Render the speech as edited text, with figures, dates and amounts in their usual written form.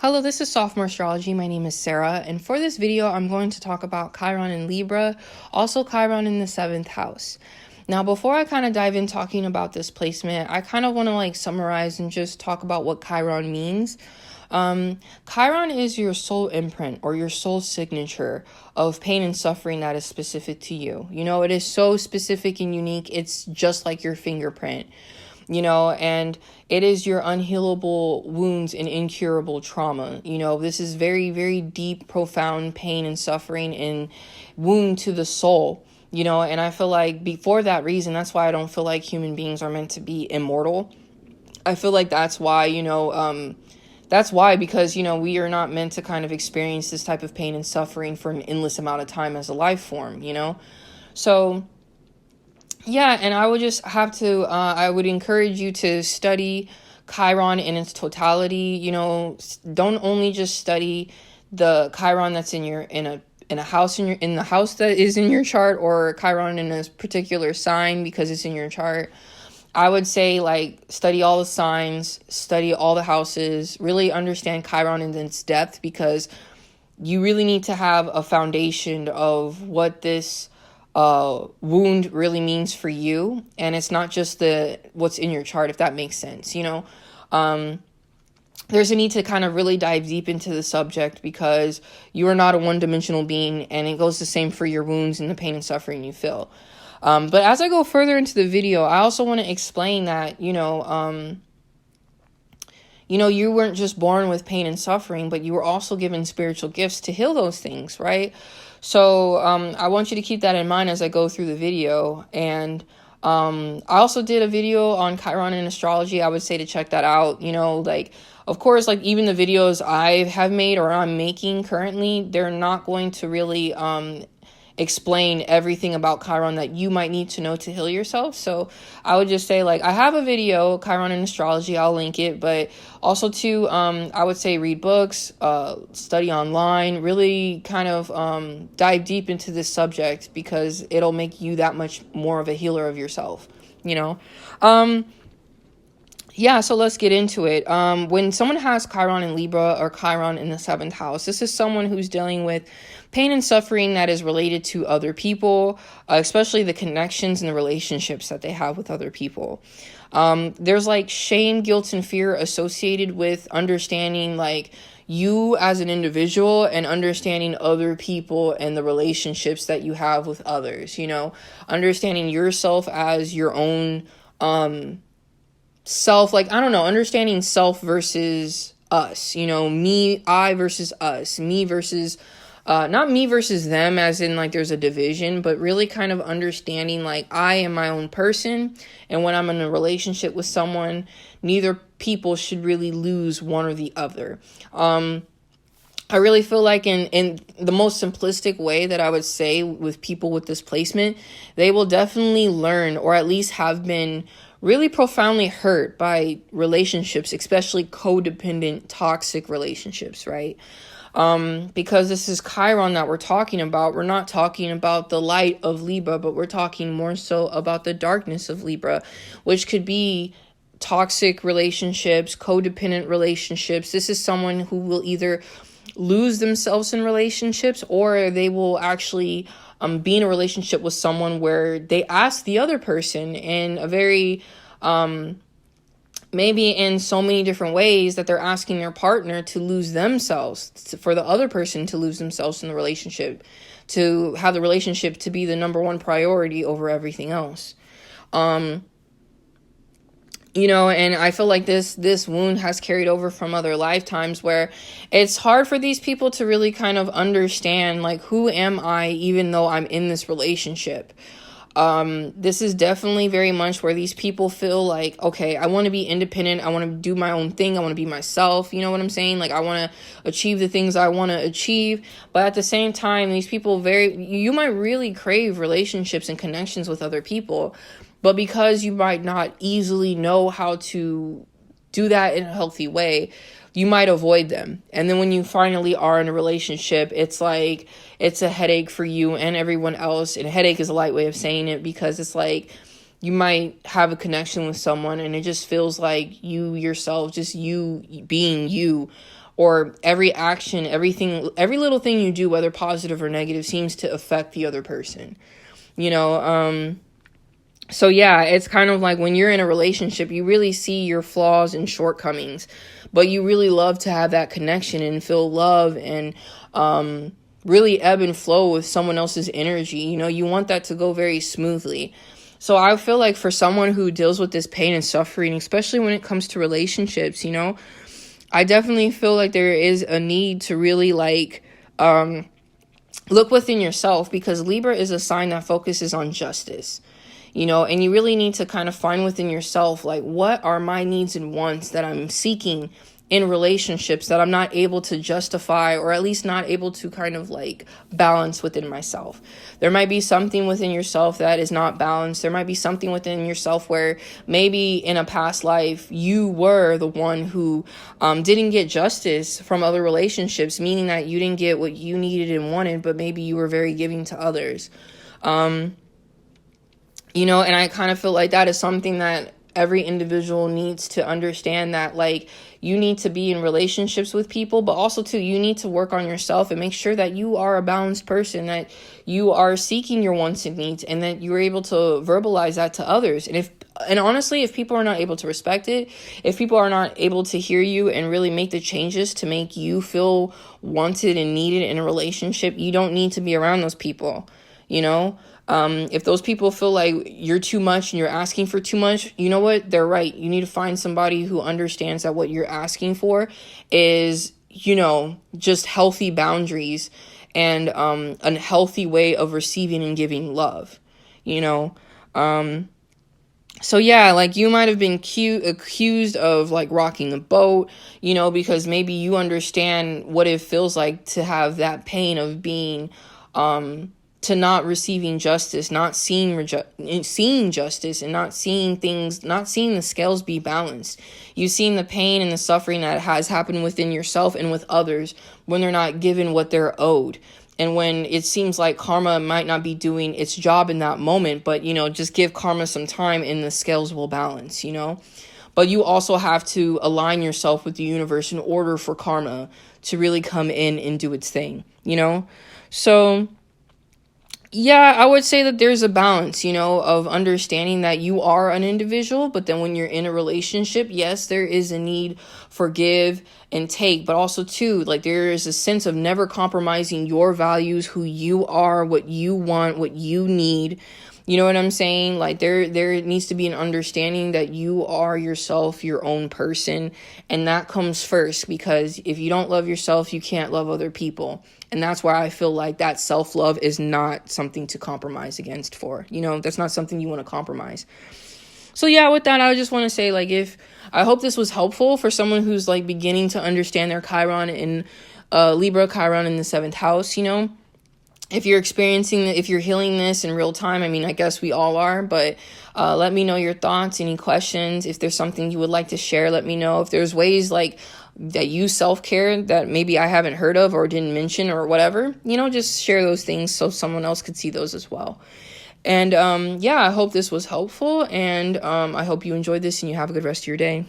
Hello, this is Sophomore Astrology. My name is Sarah, and for this video, I'm going to talk about Chiron in Libra, also Chiron in the 7th house. Now, before I kind of dive in talking about this placement, I kind of want to summarize and just talk about what Chiron means. Chiron is your soul imprint or your soul signature of pain and suffering that is specific to you. You know, it is so specific and unique. It's just like your fingerprint. And it is your unhealable wounds and incurable trauma. This is very, very deep, profound pain and suffering and wound to the soul, and I feel like for that reason, that's why I don't feel like human beings are meant to be immortal. I feel like that's why, because, we are not meant to kind of experience this type of pain and suffering for an endless amount of time as a life form, So, yeah, and I would just have to, I would encourage you to study Chiron in its totality. Don't only just study the Chiron that's in a house in the house that is in your chart, or Chiron in a particular sign because it's in your chart. I would say study all the signs, study all the houses, really understand Chiron in its depth, because you really need to have a foundation of what this wound really means for you, and it's not just what's in your chart, if that makes sense. There's a need to kind of really dive deep into the subject, because you are not a one-dimensional being, and it goes the same for your wounds and the pain and suffering you feel. But as I go further into the video, I also want to explain that you weren't just born with pain and suffering, but you were also given spiritual gifts to heal those things, right? So I want you to keep that in mind as I go through the video. And I also did a video on Chiron in astrology. I would say to check that out. Of course, even the videos I have made or I'm making currently, they're not going to really explain everything about Chiron that you might need to know to heal yourself. So I would just say, I have a video, Chiron in astrology, I'll link it, but also too, I would say read books, study online, really kind of dive deep into this subject, because it'll make you that much more of a healer of yourself, Yeah, so let's get into it. When someone has Chiron in Libra or Chiron in the 7th house, this is someone who's dealing with pain and suffering that is related to other people, especially the connections and the relationships that they have with other people. There's shame, guilt, and fear associated with understanding you as an individual and understanding other people and the relationships that you have with others, understanding yourself as your own self, understanding self versus us, I versus us, me versus not me versus them, as in there's a division, but really kind of understanding I am my own person, and when I'm in a relationship with someone, neither people should really lose one or the other. I really feel like in the most simplistic way that I would say with people with this placement, they will definitely learn, or at least have been really profoundly hurt by relationships, especially codependent, toxic relationships, right? Because this is Chiron that we're talking about. We're not talking about the light of Libra, but we're talking more so about the darkness of Libra, which could be toxic relationships, codependent relationships. This is someone who will either lose themselves in relationships, or they will actually be in a relationship with someone where they ask the other person in a very maybe in so many different ways that they're asking their partner to lose themselves, for the other person to lose themselves in the relationship, to have the relationship to be the number one priority over everything else. And I feel like this wound has carried over from other lifetimes, where it's hard for these people to really kind of understand, who am I, even though I'm in this relationship. This is definitely very much where these people feel okay, I want to be independent. I want to do my own thing. I want to be myself. You know what I'm saying? I want to achieve the things I want to achieve. But at the same time, these people you might really crave relationships and connections with other people, but because you might not easily know how to do that in a healthy way, you might avoid them. And then when you finally are in a relationship, it's it's a headache for you and everyone else. And headache is a light way of saying it, because it's you might have a connection with someone and it just feels like you yourself, just you being you, or every action, every little thing you do, whether positive or negative, seems to affect the other person, So yeah, it's kind of like when you're in a relationship, you really see your flaws and shortcomings, but you really love to have that connection and feel love and really ebb and flow with someone else's energy. You want that to go very smoothly. So I feel like for someone who deals with this pain and suffering, especially when it comes to relationships, I definitely feel like there is a need to really look within yourself, because Libra is a sign that focuses on justice. And you really need to kind of find within yourself, like, what are my needs and wants that I'm seeking in relationships that I'm not able to justify, or at least not able to kind of balance within myself. There might be something within yourself that is not balanced. There might be something within yourself where maybe in a past life you were the one who didn't get justice from other relationships, meaning that you didn't get what you needed and wanted, but maybe you were very giving to others. And I kind of feel like that is something that every individual needs to understand, that you need to be in relationships with people, but also too, you need to work on yourself and make sure that you are a balanced person, that you are seeking your wants and needs, and that you're able to verbalize that to others. And honestly, if people are not able to respect it, if people are not able to hear you and really make the changes to make you feel wanted and needed in a relationship, you don't need to be around those people, If those people feel like you're too much and you're asking for too much, you know what? They're right. You need to find somebody who understands that what you're asking for is, just healthy boundaries and a healthy way of receiving and giving love, So yeah, you might have been accused of rocking the boat, because maybe you understand what it feels like to have that pain of being, to not receiving justice, not seeing justice, and not seeing the scales be balanced. You've seen the pain and the suffering that has happened within yourself and with others when they're not given what they're owed. And when it seems like karma might not be doing its job in that moment, but, just give karma some time and the scales will balance, But you also have to align yourself with the universe in order for karma to really come in and do its thing, So yeah, I would say that there's a balance, of understanding that you are an individual, but then when you're in a relationship, yes, there is a need for give and take, but also too, there is a sense of never compromising your values, who you are, what you want, what you need. You know what I'm saying? There needs to be an understanding that you are yourself, your own person, and that comes first, because if you don't love yourself, you can't love other people. And that's why I feel like that self-love is not something to compromise against for. That's not something you want to compromise. So yeah, with that, I just want to say, I hope this was helpful for someone who's beginning to understand their Chiron in Libra, Chiron in the 7th house, If you're if you're healing this in real time, I guess we all are, but let me know your thoughts, any questions. If there's something you would like to share, let me know. If there's ways that you self-care that maybe I haven't heard of or didn't mention or whatever, just share those things so someone else could see those as well. And yeah, I hope this was helpful, and I hope you enjoyed this and you have a good rest of your day.